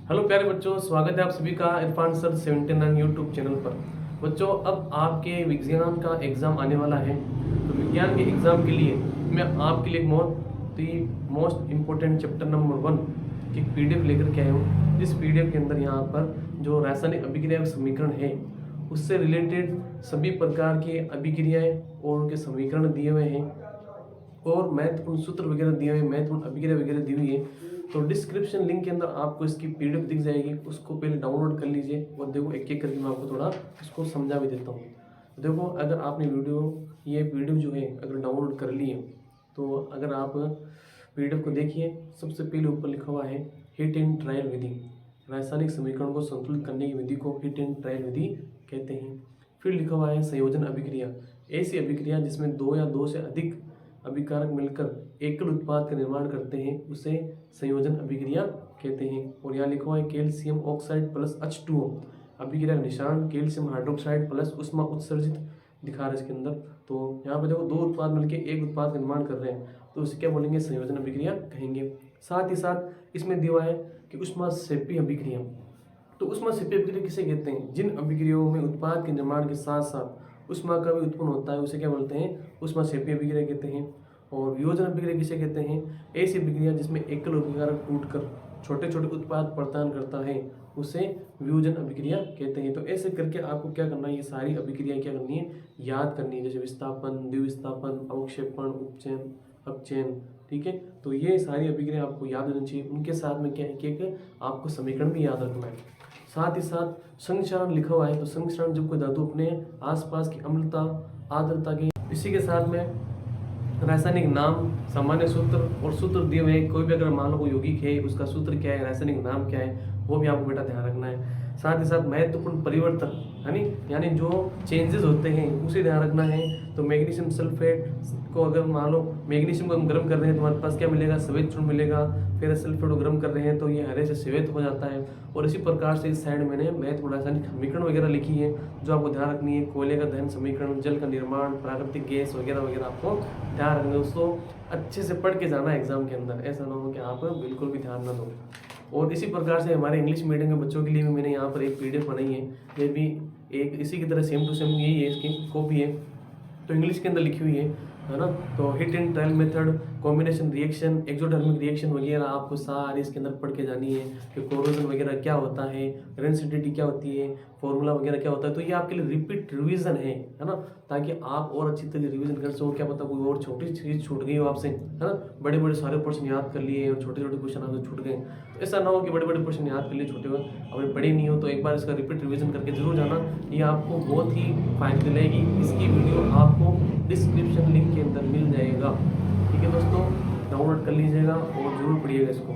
Hello प्यारे बच्चों, स्वागत है आप सभी का इरफान सर 79 यूट्यूब चैनल पर। बच्चों, अब आपके विज्ञान का एग्ज़ाम आने वाला है, तो विज्ञान के एग्ज़ाम के लिए मैं आपके लिए मोस्ट इम्पोर्टेंट चैप्टर नंबर 1 की पीडीएफ लेकर के आया हूँ। जिस पीडीएफ के अंदर यहाँ पर जो रासायनिक अभिक्रिया समीकरण है उससे रिलेटेड सभी प्रकार के अभिक्रियाएँ और उनके समीकरण दिए हुए हैं और महत्वपूर्ण सूत्र वगैरह दिए हुए हैं, महत्वपूर्ण अभिक्रिया वगैरह दी हुई है। तो डिस्क्रिप्शन लिंक के अंदर आपको इसकी पीडीएफ दिख जाएगी, उसको पहले डाउनलोड कर लीजिए और देखो एक एक करके मैं आपको थोड़ा इसको समझा भी देता हूँ। देखो, अगर आपने ये पीडीएफ जो है अगर डाउनलोड कर लिए तो अगर आप पीडीएफ को देखिए, सबसे पहले ऊपर लिखा हुआ है हिट एंड ट्रायल विधि। रासायनिक समीकरण को संतुलित करने की विधि को हिट एंड ट्रायल विधि कहते हैं। फिर लिखा हुआ है संयोजन अभिक्रिया, ऐसी अभिक्रिया जिसमें दो या दो से अधिक अभिकारक मिलकर एकल उत्पाद का निर्माण करते हैं उसे संयोजन अभिक्रिया कहते हैं। और यहाँ लिखा हुआ है कैल्शियम ऑक्साइड प्लस H2O अभिक्रिया का निशान कैल्शियम हाइड्रोक्साइड प्लस उष्मा उत्सर्जित दिखा रहा है इसके अंदर। तो यहाँ पे देखो दो उत्पाद मिलकर एक उत्पाद का निर्माण कर रहे हैं तो उसे क्या बोलेंगे, संयोजन अभिक्रिया कहेंगे। साथ ही साथ इसमें दिया हुआ है कि उष्मा सेपी अभिक्रिया। तो उष्मा सेपी अभिक्रिया किसे कहते हैं, जिन अभिक्रियाओं में उत्पाद के निर्माण के साथ साथ उष्मा का भी उत्पन्न होता है उसे क्या बोलते हैं, उष्मा सेपी अभिक्रिया कहते हैं। और वियोजन अभिक्रिया किसे कहते हैं, ऐसी अभिक्रिया जिसमें एकल अभिकारक टूटकर छोटे छोटे उत्पाद प्रदान करता है उसे वियोजन अभिक्रिया कहते हैं। तो ऐसे करके आपको क्या करना है, ये सारी अभिक्रियाएं क्या करनी है, याद करनी है, जैसे विस्थापन, द्विविस्थापन, अवक्षेपण, उपचयन, अपचयन। ठीक है, तो ये सारी अभिक्रिया आपको याद होनी चाहिए। उनके साथ में क्या एक आपको समीकरण भी याद रखना है। साथ ही साथ संक्षारण लिखा हुआ है, तो संक्षारण जब कोई धातु अपने आसपास की अम्लता, आर्द्रता के, इसी के साथ में रासायनिक नाम, सामान्य सूत्र और सूत्र दिए हुए, कोई भी अगर मान लो कोई यौगिक है उसका सूत्र क्या है, रासायनिक नाम क्या है, वो भी आपको बेटा ध्यान रखना है। साथ ही साथ महत्वपूर्ण परिवर्तन यानी जो चेंजेस होते हैं उसे ध्यान रखना है। तो मैग्नीशियम सल्फेट को अगर मान लो मैग्नीशियम को हम गर्म कर रहे हैं तो हमारे पास क्या मिलेगा, श्वेत चूर्ण मिलेगा। फिर सल्फेट को गर्म कर रहे हैं तो ये हरे से श्वेत हो जाता है। और इसी प्रकार से इस साइड मैंने महत्वपूर्ण रासायनिक समीकरण वगैरह लिखी है जो आपको ध्यान रखनी है। कोयले का दहन समीकरण, जल का निर्माण, प्राकृतिक गैस वगैरह वगैरह आपको ध्यान रखना है। दोस्तों, अच्छे से पढ़ के जाना है एग्जाम के अंदर, ऐसा ना हो कि आप बिल्कुल भी ध्यान ना दो। और इसी प्रकार से हमारे इंग्लिश मीडियम के बच्चों के लिए भी मैंने यहाँ पर एक पीडीएफ बनाई है, ये भी एक इसी की तरह सेम टू सेम यही है, इसकी कॉपी है। तो इंग्लिश के अंदर लिखी हुई है ना। तो hit and trial method, combination reaction, exothermic reaction वगैरह आपको सारी इसके अंदर पढ़ के जानी है कि कोरोजन वगैरह क्या होता है, रेंसिडिटी क्या होती है, फॉर्मूला वगैरह क्या होता है। तो ये आपके लिए रिपीट रिवीजन है ना, ताकि आप और अच्छी तरह रिवीजन कर सको। क्या पता कोई और छोटी चीज़ छूट गई हो आपसे, है ना। बड़े बड़े सारे प्रश्न याद कर लिए और छोटे छोटे क्वेश्चन आपसे छूट गए, तो ऐसा ना हो कि बड़े बड़े प्रश्न याद कर लिए, छोटे आपने पढ़े नहीं हो। तो एक बार इसका रिपीट रिवीजन करके जरूर जाना, ये आपको बहुत ही फायदा दिलाएगी। इसकी वीडियो आपको डिस्क्रिप्शन लिंक के अंदर मिल जाएगा। ठीक है दोस्तों, डाउनलोड कर लीजिएगा और जरूर पढ़िएगा इसको।